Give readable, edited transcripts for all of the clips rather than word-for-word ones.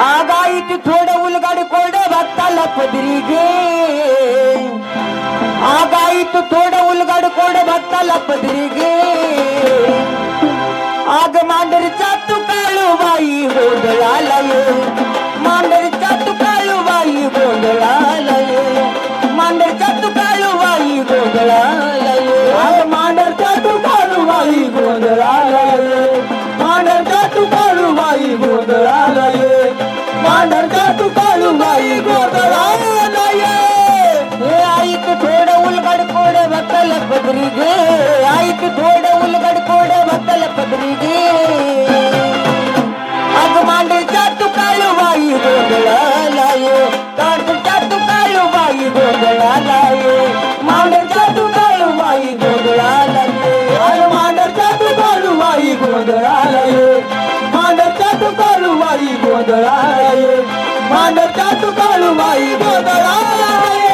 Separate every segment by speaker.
Speaker 1: आगाईत थोडं उलगड कोड भक्ताला पदरी गे आगाईत थोडं उलगड कोड भक्ताला पदरी गे आग मांडरचा तू काळूबाई गोंधळाला ये मांडरचा तू काळूबाई गोंधळाला ये मांडरचा तू काळूबाई गोंधळाला ये आग मांडरचा तू काळूबाई गोंधळाला ये मांडरचा तू काळूबाई गोंधळाला ये मांडरचा तू काळूबाई गोंधळाला ये हे आईक थोडं उलगड कोड भक्ताला पदरी गे आईक थोडं उलगड कोड भक्ताला पदरी गे अग मांडरचा तू काळूबाई गोंधळाला ये कांडरचा तू काळूबाई गोंधळाला ये मांडरचा तू काळूबाई गोंधळाला ये अग मांडरचा तू काळूबाई गोंधळाला ये मांडरचा तू काळूबाई गोंधळाला ये मांडरचा तू काळूबाई गोंधळाला ये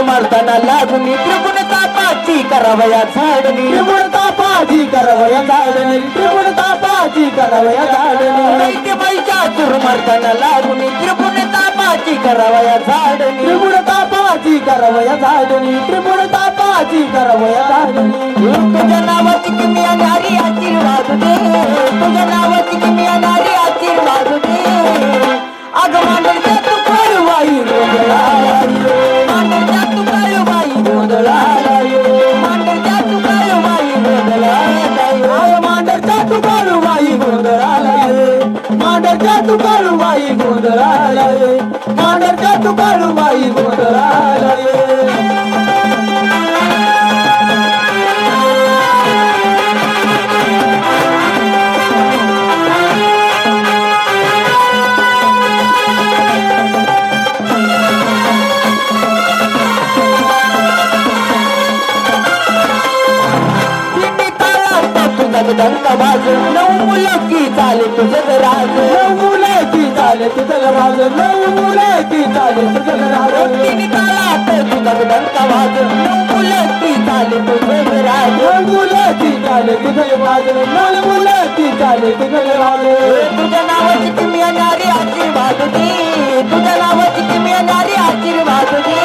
Speaker 1: मारताना लागून त्रिगुण तापाची करावया झाडणी त्रिगुण तापाची करावया झाडणी त्रिगुण तापाची करावया झाडणी दैत्य बाईच्या चूर मारताना लागून त्रिगुण तापाची करावया झाडणी त्रिगुण तापाची करावया झाडणी त्रिगुण तापाची करावया झाडणी तुझ्या नावाची किमी नारी आशीर्वाद दे तुझ्या नावाची किमी नारी आशीर्वाद दे अग मांडरचा तू काळूबाई गोंधळाला ये मांडरचा तू काळूबाई गोंधळाला ये मांडरचा तू काळूबाई गोंधळाला ये मांडरचा तू काळूबाई गोंधळाला ये मांडरचा तू काळूबाई गोंधळाला ये मांडरचा तू काळूबाई गोंधळाला ये डंका बाज नऊ मुलं की चाले तुझं राज नऊ मुलं की चाले तुझं राज नऊ मुलं की चाले तुझं राज तिने काळात तुझं डंका बाज नऊ मुलं की चाले तुझं राज नऊ मुलं की चाले तुझं राज नऊ मुलं की चाले तुझं राज तुझ्या नावाची किमी नारी आशीर्वाद दे तुझ्या नावाची किमी नारी आशीर्वाद दे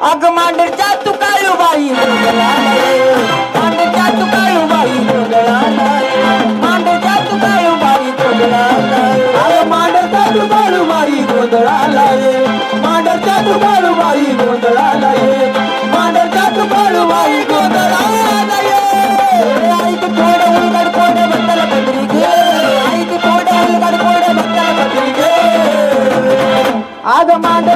Speaker 1: अग मांडरचा तू काळूबाई गोंधळाला ये मांडरचा तू काळूबाई गोंधळाला ये मांडरचा तू काळूबाई गोंधळाला ये अग मांडरचा तू काळूबाई गोंधळाला ये मांडरचा तू काळूबाई गोंधळाला ये मांडरचा तू काळूबाई गोंधळाला ये आईक थोडं उलगड कोड भक्ताला पदरी घे आईक थोडं उलगड कोड भक्ताला पदरी घे अग मांडर